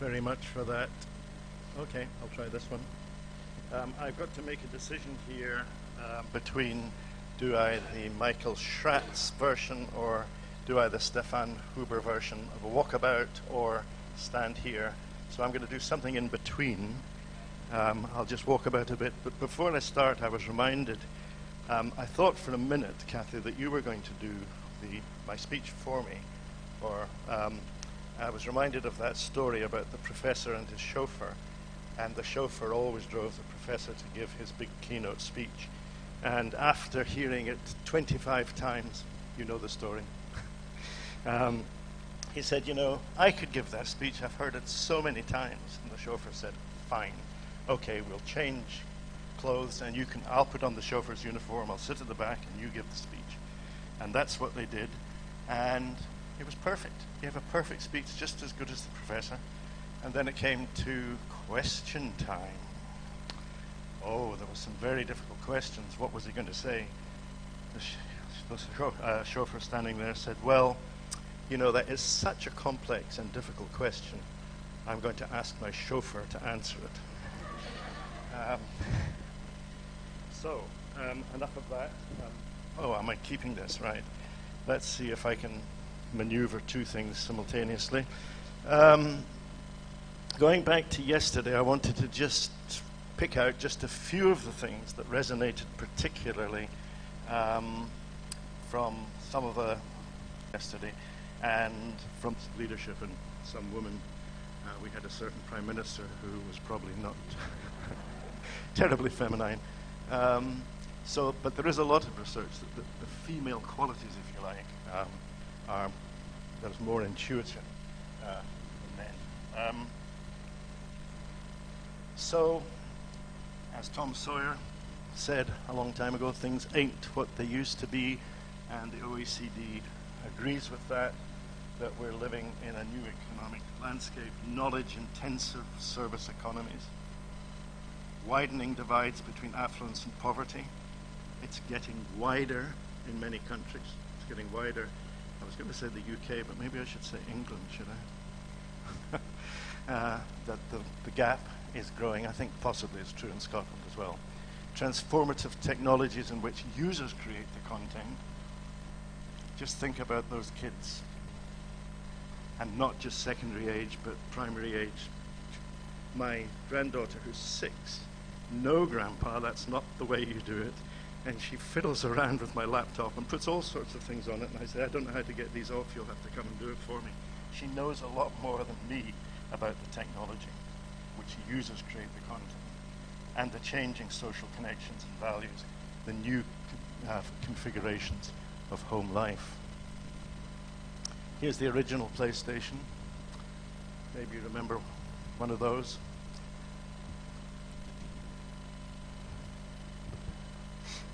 very much for that. Okay, I'll try this one. I've got to make a decision here between do I the Michael Schratz version or do I the Stefan Huber version of a walkabout or stand here. So I'm going to do something in between. I'll just walk about a bit. But before I start, I was reminded, I thought for a minute, Kathy, that you were going to do my speech for me. Or I was reminded of that story about the professor and his chauffeur. And the chauffeur always drove the professor to give his big keynote speech. And after hearing it 25 times, you know the story, he said, you know, I could give that speech. I've heard it so many times. And the chauffeur said, fine. Okay, we'll change clothes and I'll put on the chauffeur's uniform. I'll sit at the back and you give the speech. And that's what they did. And it was perfect. He gave a perfect speech, just as good as the professor. And then it came to question time. Oh, there were some very difficult questions. What was he going to say? The chauffeur standing there said, well, you know, that is such a complex and difficult question. I'm going to ask my chauffeur to answer it. Enough of that. Oh, am I keeping this? Right. Let's see if I can maneuver two things simultaneously. Going back to yesterday, I wanted to just pick out just a few of the things that resonated particularly from some of the yesterday and from leadership and some women. We had a certain prime minister who was probably not terribly feminine. But there is a lot of research that the female qualities, if you like, there's more intuition than men. So, as Tom Sawyer said a long time ago, things ain't what they used to be, and the OECD agrees with that we're living in a new economic landscape, knowledge-intensive service economies, widening divides between affluence and poverty. It's getting wider in many countries. It's getting wider. I was going to say the UK, but maybe I should say England, should I? That the gap is growing. I think possibly it's true in Scotland as well. Transformative technologies in which users create the content. Just think about those kids. And not just secondary age, but primary age. My granddaughter, who's 6, no, Grandpa, that's not the way you do it. And she fiddles around with my laptop and puts all sorts of things on it. And I say, I don't know how to get these off. You'll have to come and do it for me. She knows a lot more than me about the technology, which users create the content, and the changing social connections and values, the new configurations of home life. Here's the original PlayStation. Maybe you remember one of those.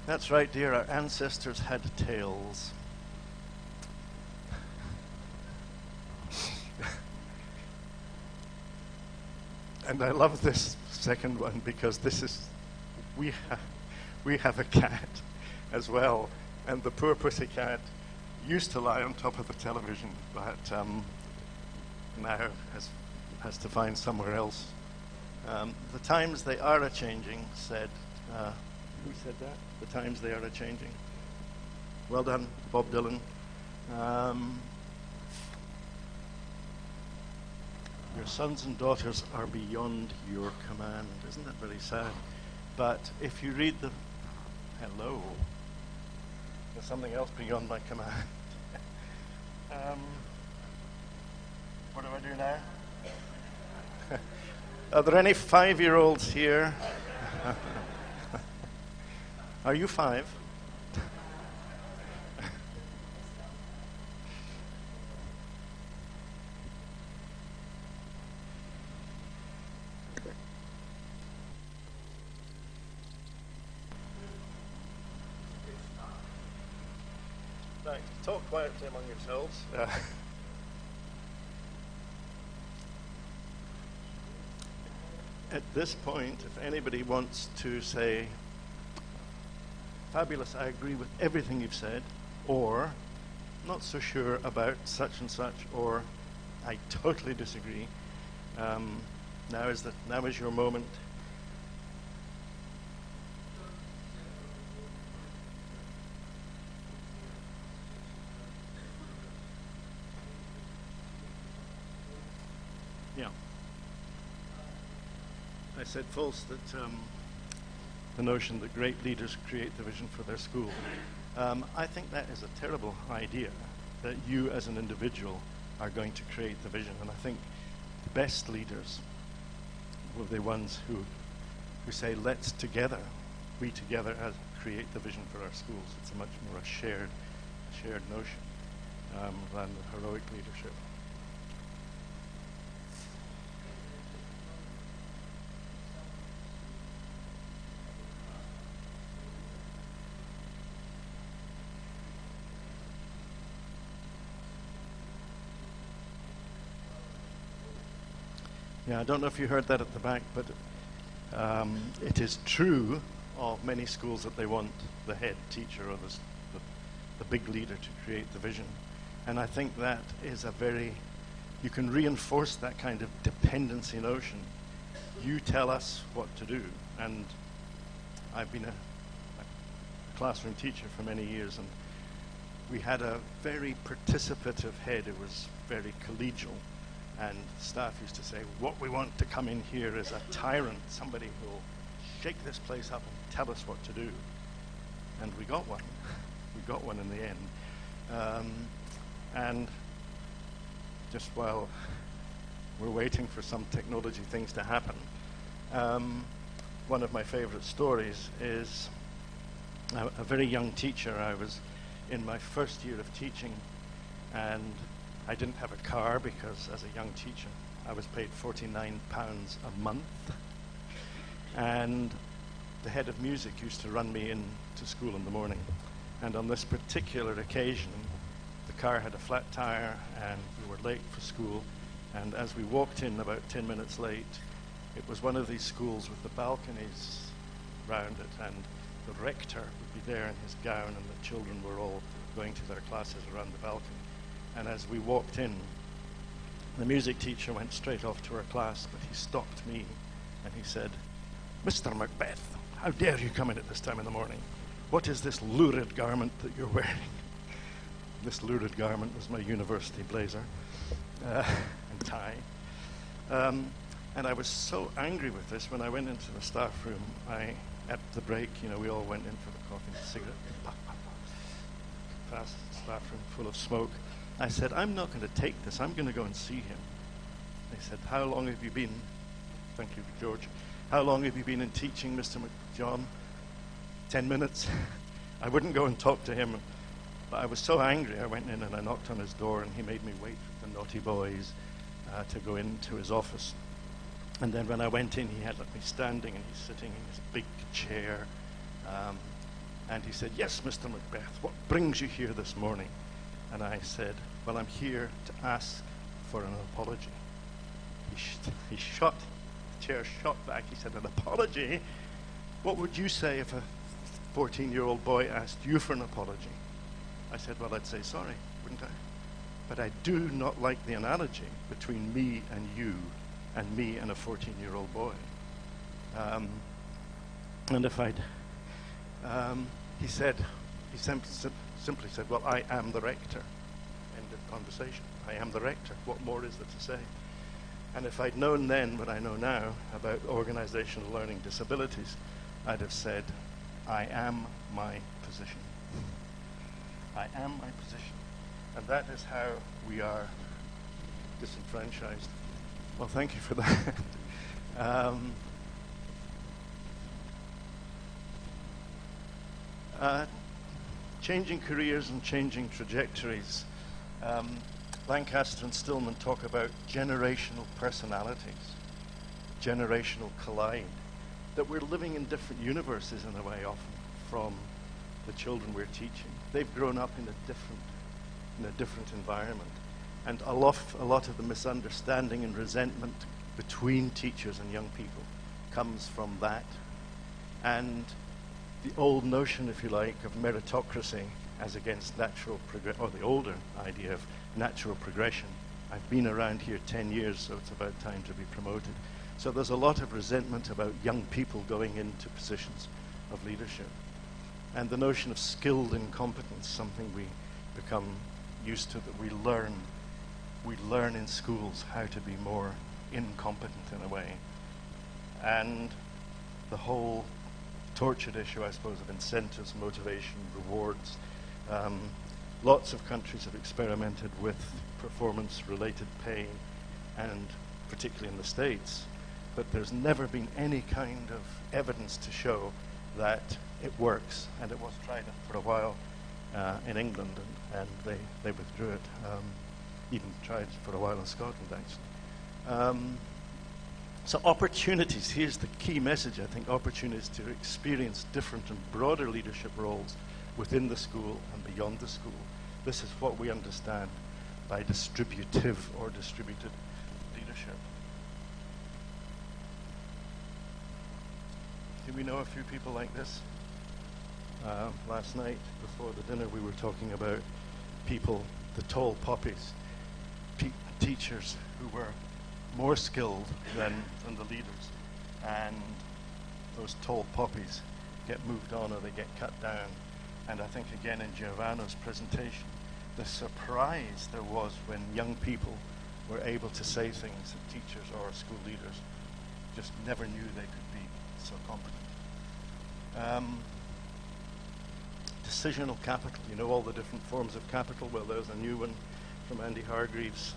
That's right, dear, our ancestors had tails. And I love this second one because this is, we have a cat as well. And the poor pussy cat used to lie on top of the television, but now has to find somewhere else. The times they are a-changing, said, who said that? The times they are a-changing. Well done, Bob Dylan. Your sons and daughters are beyond your command. Isn't that very sad? But if you read the... Hello. There's something else beyond my command. What do I do now? Are there any 5-year-olds here? Are you 5? Right, talk quietly among yourselves. At this point, if anybody wants to say, fabulous, I agree with everything you've said, or not so sure about such and such, or I totally disagree, Now is your moment. Yeah. I said false that the notion that great leaders create the vision for their school. I think that is a terrible idea, that you as an individual are going to create the vision. And I think the best leaders were the ones who say, let's together, we together create the vision for our schools. It's a much more a shared notion than heroic leadership. Yeah, I don't know if you heard that at the back, but it is true of many schools that they want the head teacher or the big leader to create the vision. And I think that is you can reinforce that kind of dependency notion. You tell us what to do. And I've been a classroom teacher for many years, and we had a very participative head. It was very collegial. And staff used to say, what we want to come in here is a tyrant, somebody who will shake this place up and tell us what to do. And we got one. We got one in the end. And just while we're waiting for some technology things to happen, one of my favorite stories is a very young teacher. I was in my first year of teaching, and I didn't have a car because as a young teacher I was paid £49 a month, and the head of music used to run me into school in the morning. And on this particular occasion the car had a flat tire and we were late for school, and as we walked in about 10 minutes late, it was one of these schools with the balconies round it, and the rector would be there in his gown and the children were all going to their classes around the balcony. And as we walked in, the music teacher went straight off to her class, but he stopped me and he said, "Mr. Mac Beath, how dare you come in at this time in the morning? What is this lurid garment that you're wearing?" This lurid garment was my university blazer and tie. And I was so angry with this, when I went into the staff room, at the break, we all went in for the coffee and the cigarette, past the staff room full of smoke. I said, "I'm not going to take this, I'm going to go and see him." They said, "How long have you been?" Thank you, George. "How long have you been in teaching, Mr. McJohn?" 10 minutes. I wouldn't go and talk to him, but I was so angry, I went in and I knocked on his door, and he made me wait for the naughty boys to go into his office. And then when I went in, he had me standing, and he's sitting in his big chair. And he said, "Yes, Mr. Macbeth, what brings you here this morning?" And I said, "Well, I'm here to ask for an apology." He shot, the chair shot back. He said, "An apology? What would you say if a 14-year-old boy asked you for an apology?" I said, "Well, I'd say sorry, wouldn't I? But I do not like the analogy between me and you and me and a 14-year-old boy." And if I'd, he simply said, "Well, I am the rector." End of conversation. I am the rector. What more is there to say? And if I'd known then what I know now about organizational learning disabilities, I'd have said, "I am my position. I am my position." And that is how we are disenfranchised. Well, thank you for that. Changing careers and changing trajectories. Lancaster and Stillman talk about generational personalities, generational collide, that we're living in different universes in a way often from the children we're teaching. They've grown up in a different environment. And a lot of the misunderstanding and resentment between teachers and young people comes from that. And the old notion, if you like, of meritocracy as against natural progression, or the older idea of natural progression, I've been around here 10 years, so it's about time to be promoted. So there's a lot of resentment about young people going into positions of leadership. And the notion of skilled incompetence, something we become used to, that we learn in schools how to be more incompetent in a way. And the whole tortured issue, I suppose, of incentives, motivation, rewards. Lots of countries have experimented with performance-related pay, and particularly in the States, but there's never been any kind of evidence to show that it works. And it was tried for a while in England, and they withdrew it. Even tried for a while in Scotland, actually. So opportunities, here's the key message, I think, opportunities to experience different and broader leadership roles within the school and beyond the school. This is what we understand by distributive or distributed leadership. Do we know a few people like this? Last night, before the dinner, we were talking about people, the tall poppies, teachers who were more skilled than the leaders, and those tall poppies get moved on or they get cut down. And I think again in Giovanna's presentation, the surprise there was when young people were able to say things that teachers or school leaders just never knew they could be so competent. Decisional capital, you know all the different forms of capital. Well, there's a new one from Andy Hargreaves.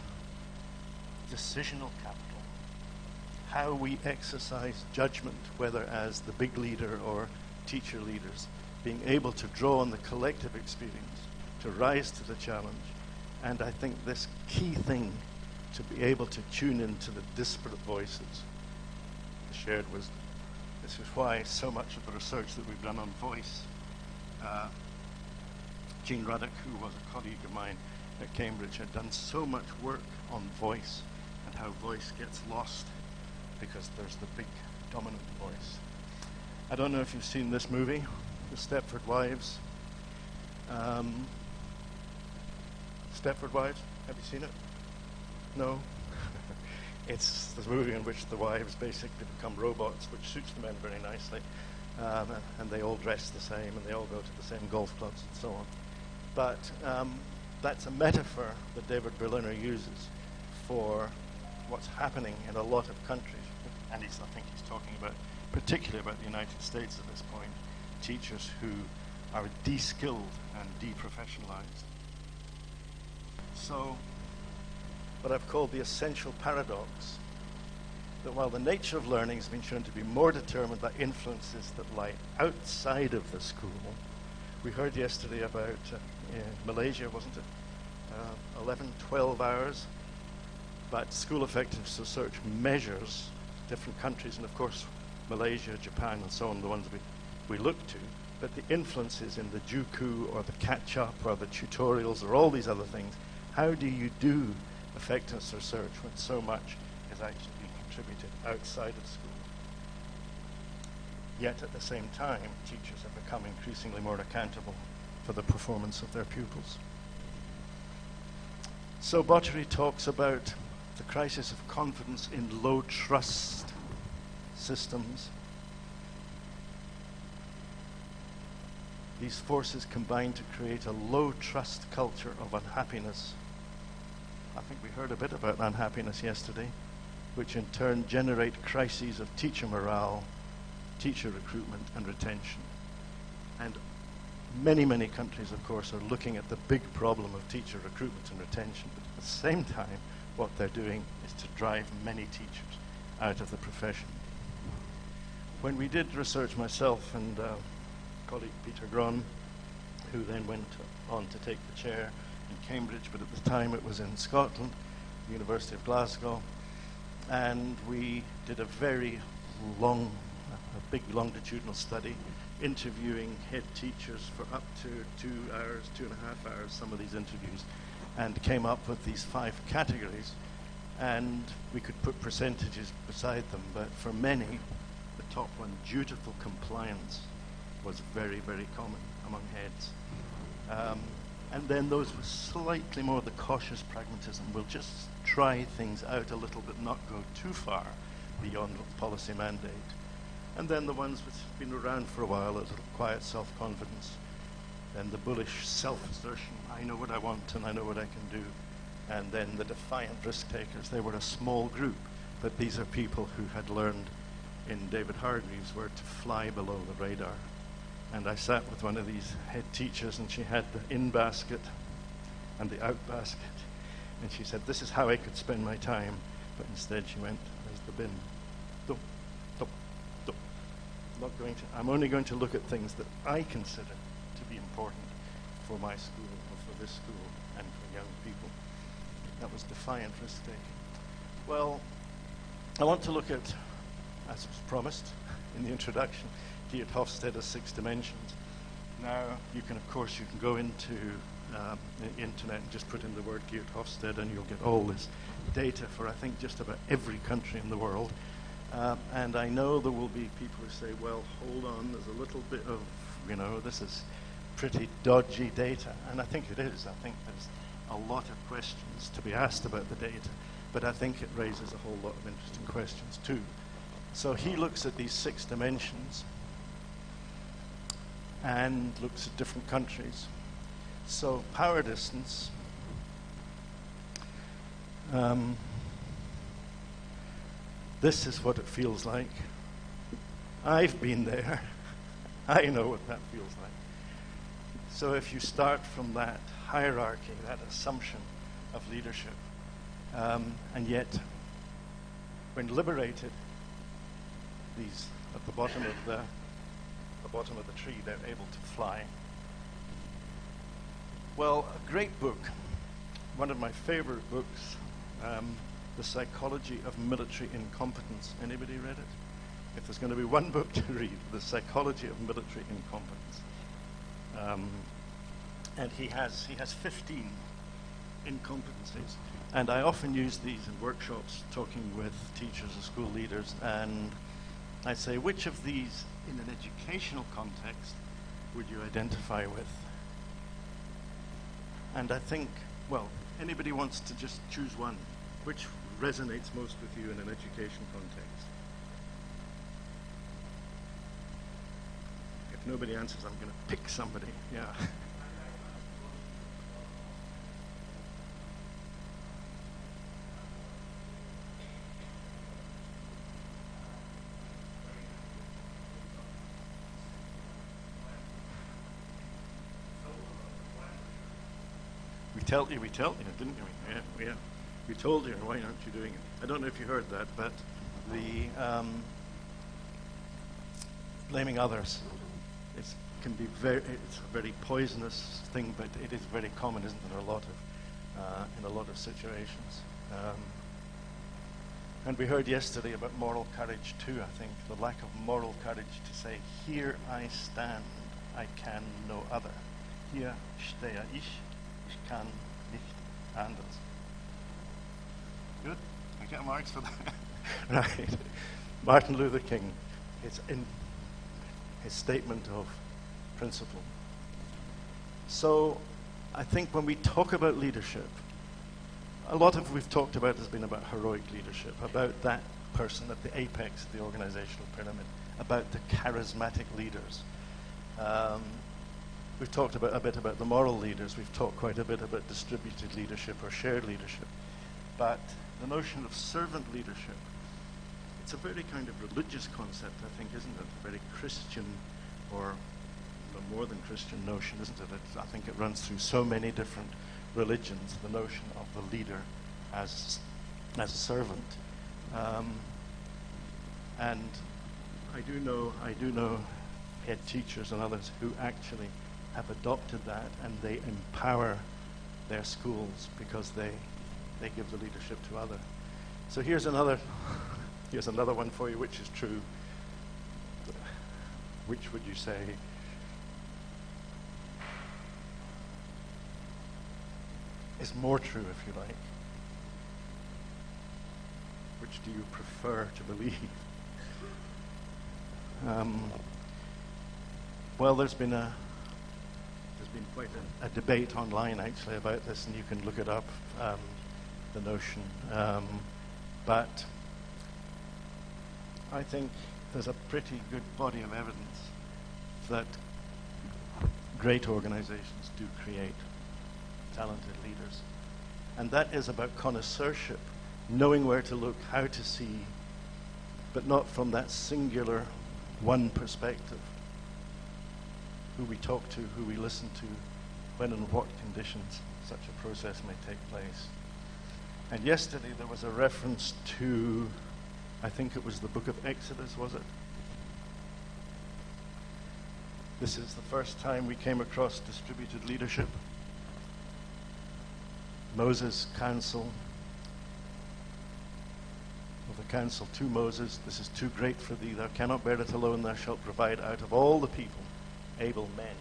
Decisional capital, how we exercise judgment, whether as the big leader or teacher leaders, being able to draw on the collective experience to rise to the challenge. And I think this key thing, to be able to tune into the disparate voices, the shared wisdom. This is why so much of the research that we've done on voice, Jean Ruddock, who was a colleague of mine at Cambridge, had done so much work on voice and how voice gets lost because there's the big dominant voice. I don't know if you've seen this movie, The Stepford Wives. Stepford Wives, have you seen it? No? It's this movie in which the wives basically become robots, which suits the men very nicely, and they all dress the same, and they all go to the same golf clubs and so on. But that's a metaphor that David Berliner uses for what's happening in a lot of countries, and I think he's talking about, particularly about the United States at this point, teachers who are de-skilled and de-professionalized. So, what I've called the essential paradox, that while the nature of learning has been shown to be more determined by influences that lie outside of the school, we heard yesterday about Malaysia, wasn't it? 11, 12 hours, but school effectiveness research measures different countries, and of course Malaysia, Japan, and so on, the ones we look to, but the influences in the juku or the catch-up or the tutorials or all these other things, how do you do effectiveness research when so much is actually being contributed outside of school? Yet at the same time, teachers have become increasingly more accountable for the performance of their pupils. So Bottery talks about the crisis of confidence in low trust systems. These forces combine to create a low trust culture of unhappiness. I think we heard a bit about unhappiness yesterday, which in turn generate crises of teacher morale, teacher recruitment and retention. And many, many countries, of course, are looking at the big problem of teacher recruitment and retention, but at the same time, what they're doing is to drive many teachers out of the profession. When we did research, myself and colleague Peter Gron, who then went on to take the chair in Cambridge, but at the time it was in Scotland, the University of Glasgow, and we did a very long, a big longitudinal study, interviewing head teachers for up to 2 hours, 2.5 hours, some of these interviews, and came up with these 5 categories, and we could put percentages beside them, but for many, the top one, dutiful compliance, was very, very common among heads. And then those with slightly more the cautious pragmatism will just try things out a little bit, not go too far beyond policy mandate. And then the ones which have been around for a while, a little quiet self-confidence, then the bullish self-assertion, I know what I want and I know what I can do. And then the defiant risk-takers, they were a small group, but these are people who had learned in David Hargreaves' word to fly below the radar. And I sat with one of these head teachers, and she had the in basket and the out basket. And she said, this is how I could spend my time. But instead she went, there's the bin. Dup, dup, dup. I'm only going to look at things that I consider to be important for my school, or for this school, and for young people. That was defiant risk-taking. Well, I want to look at, as was promised in the introduction, Geert Hofstede's 6 dimensions. Now, you can go into the internet and just put in the word Geert Hofstede, and you'll get all this data for, I think, just about every country in the world. And I know there will be people who say, well, hold on, there's a little bit of, this is pretty dodgy data. And I think it is. I think there's a lot of questions to be asked about the data. But I think it raises a whole lot of interesting questions, too. So he looks at these 6 dimensions and looks at different countries. So power distance, this is what it feels like. I've been there. I know what that feels like. So if you start from that hierarchy, that assumption of leadership, and yet when liberated, these at the bottom of the tree, they're able to fly. Well, a great book, one of my favorite books, The Psychology of Military Incompetence. Anybody read it? If there's going to be one book to read, The Psychology of Military Incompetence. And he has 15 incompetencies. And I often use these in workshops, talking with teachers and school leaders, and I say, which of these, in an educational context, would you identify with? And I think, well, anybody wants to just choose one. Which resonates most with you in an education context? If nobody answers, I'm going to pick somebody. Yeah. We told you, didn't we? Yeah. We told you, why aren't you doing it? I don't know if you heard that, but the blaming others it's a very poisonous thing, but it is very common, isn't it, in a lot of situations. And we heard yesterday about moral courage too, I think, the lack of moral courage to say, here I stand, I can no other. Hier stehe ich kann nicht anders. Good. I get marks for that. Right. Martin Luther King, his statement of principle. So I think when we talk about leadership, a lot of what we've talked about has been about heroic leadership, about that person at the apex of the organizational pyramid, about the charismatic leaders. We've talked a bit about the moral leaders. We've talked quite a bit about distributed leadership or shared leadership. But the notion of servant leadership, it's a very kind of religious concept, I think, isn't it? A very Christian, or more than Christian notion, isn't it? I think it runs through so many different religions, the notion of the leader as a servant. And I do know head teachers and others who actually have adopted that, and they empower their schools because they give the leadership to others. So here's another one for you, which is true. Which would you say is more true, if you like? Which do you prefer to believe? Well, there's been been quite a debate online, actually, about this, and you can look it up, the notion. But I think there's a pretty good body of evidence that great organizations do create talented leaders. And that is about connoisseurship, knowing where to look, how to see, but not from that singular one perspective. Who we talk to, who we listen to, when and what conditions such a process may take place. And yesterday there was a reference to, I think it was the book of Exodus, was it? This is the first time we came across distributed leadership. Moses' counsel, of the counsel to Moses, this is too great for thee, thou cannot bear it alone, thou shalt provide out of all the people able men,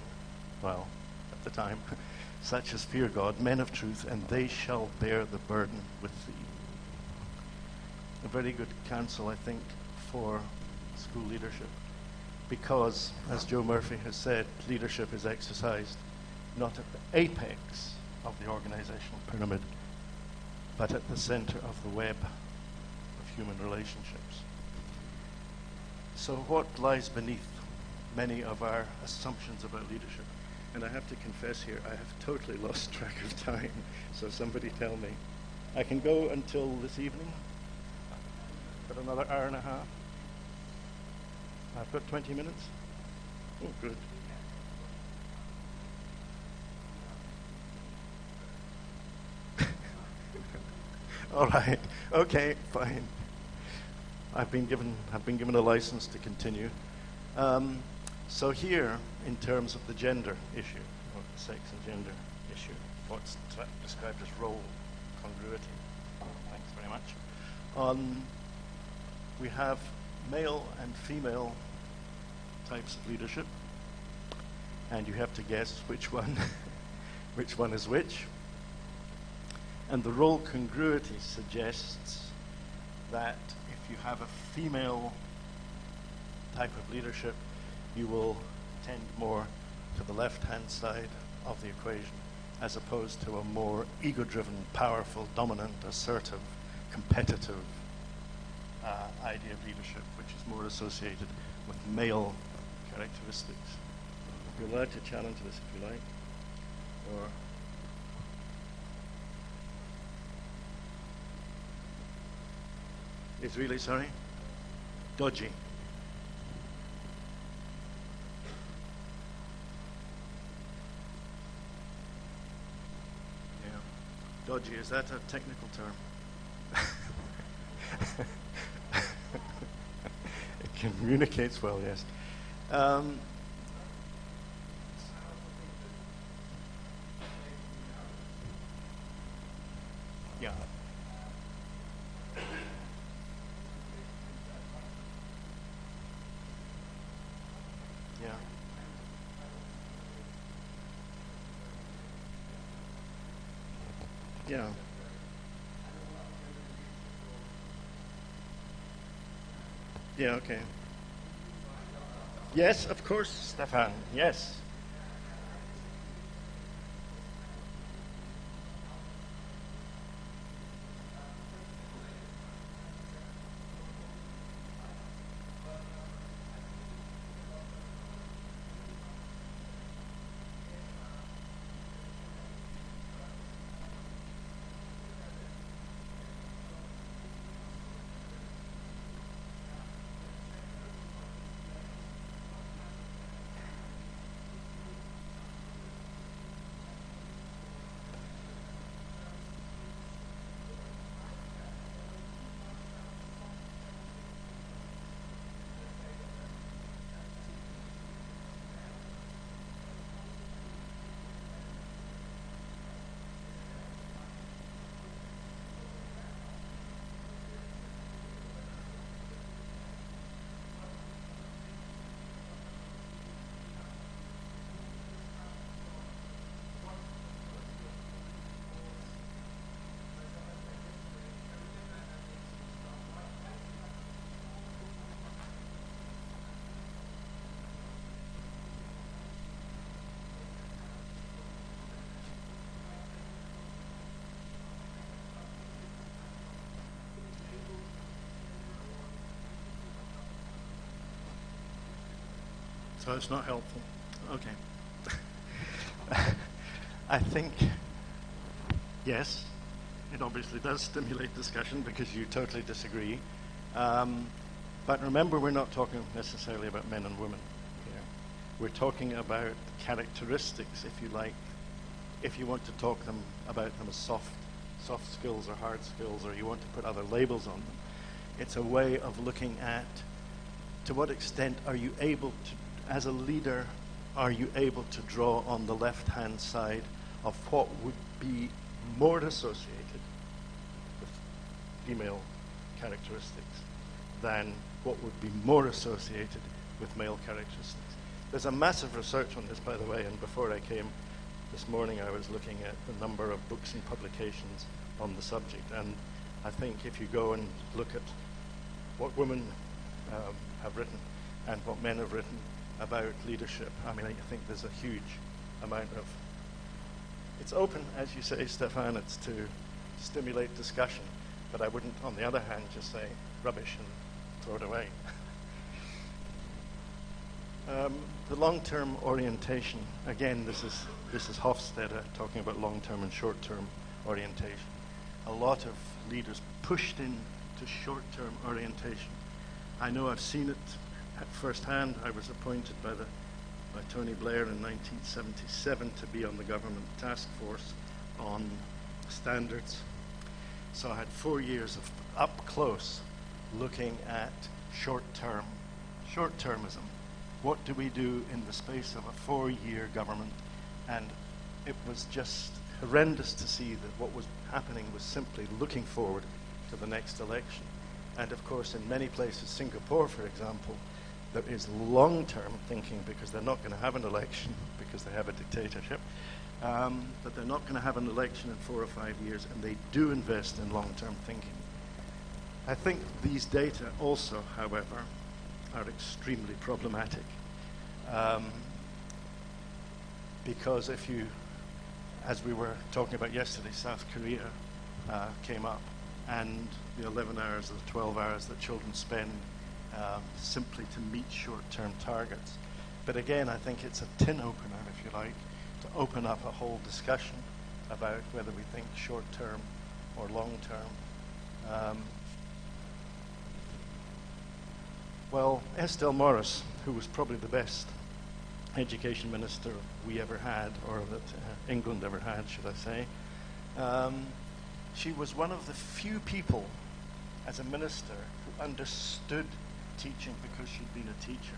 well, at the time, such as fear God, men of truth, and they shall bear the burden with thee. A very good counsel, I think, for school leadership, because, as Joe Murphy has said, leadership is exercised not at the apex of the organizational pyramid, but at the center of the web of human relationships. So what lies beneath many of our assumptions about leadership? And I have to confess here, I have totally lost track of time, so somebody tell me. I can go until this evening, but another hour and a half. I've got 20 minutes. Oh, good. All right. Okay. Fine. I've been given a license to continue. So here, in terms of the gender issue, or the sex and gender issue, what's described as role congruity. Thanks very much. We have male and female types of leadership, and you have to guess which one is which. And the role congruity suggests that if you have a female type of leadership, you will tend more to the left-hand side of the equation, as opposed to a more ego-driven, powerful, dominant, assertive, competitive idea of leadership, which is more associated with male characteristics. You're allowed to challenge this if you like, or is really, sorry, dodgy. Yeah, dodgy, is that a technical term? It communicates well, yes. Yeah. Yeah. Yeah. Yeah, okay. Yes, of course, Stefan. Yes. So it's not helpful. Okay. I think, yes, it obviously does stimulate discussion because you totally disagree. But remember, we're not talking necessarily about men and women here. We're talking about characteristics, if you like, if you want to talk about them as soft skills or hard skills, or you want to put other labels on them. It's a way of looking at, to what extent are you able to, as a leader, are you able to draw on the left-hand side of what would be more associated with female characteristics than what would be more associated with male characteristics. There's a massive research on this, by the way, and before I came this morning I was looking at the number of books and publications on the subject, and I think if you go and look at what women have written and what men have written about leadership, I mean, I think there's a huge amount of, it's open, as you say, Stefan, it's to stimulate discussion, but I wouldn't, on the other hand, just say rubbish and throw it away. The long-term orientation, again, this is Hofstede talking about long-term and short-term orientation. A lot of leaders pushed into short-term orientation. I know I've seen it at first hand. I was appointed by Tony Blair in 1977 to be on the government task force on standards. So I had 4 years of up close looking at short-termism. What do we do in the space of a 4-year government? And it was just horrendous to see that what was happening was simply looking forward to the next election. And of course, in many places, Singapore, for example, there is long-term thinking because they're not going to have an election because they have a dictatorship. But they're not going to have an election in 4 or 5 years, and they do invest in long-term thinking. I think these data also, however, are extremely problematic. Because if you, as we were talking about yesterday, South Korea came up, and the 11 hours or the 12 hours that children spend simply to meet short-term targets. But again, I think it's a tin opener, if you like, to open up a whole discussion about whether we think short-term or long-term. Well, Estelle Morris, who was probably the best education minister we ever had, or that England ever had, should I say, she was one of the few people as a minister who understood teaching because she'd been a teacher.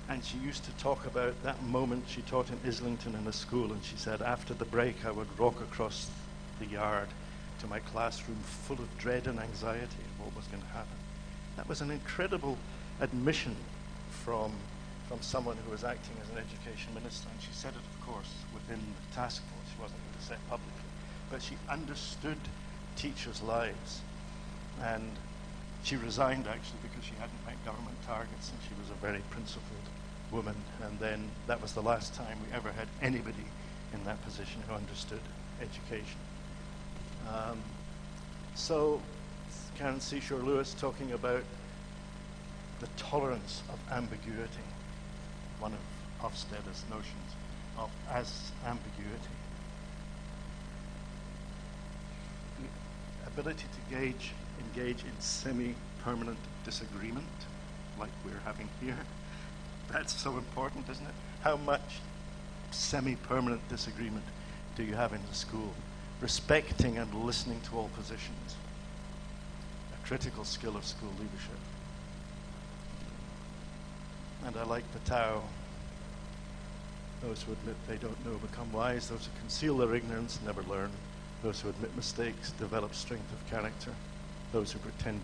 And she used to talk about that moment she taught in Islington in a school, and she said, after the break I would walk across the yard to my classroom full of dread and anxiety of what was going to happen. That was an incredible admission from someone who was acting as an education minister, and she said it, of course, within the task force. She wasn't going to say it publicly, but she understood teachers' lives, and she resigned actually because she hadn't met government targets, and she was a very principled woman, and then that was the last time we ever had anybody in that position who understood education. So Karen Seashore Lewis talking about the tolerance of ambiguity, one of Hofstede's notions of as ambiguity. The ability to engage in semi-permanent disagreement, like we're having here. That's so important, isn't it? How much semi-permanent disagreement do you have in the school? Respecting and listening to all positions. A critical skill of school leadership. And I like the Tao. Those who admit they don't know become wise. Those who conceal their ignorance never learn. Those who admit mistakes develop strength of character. Those who pretend to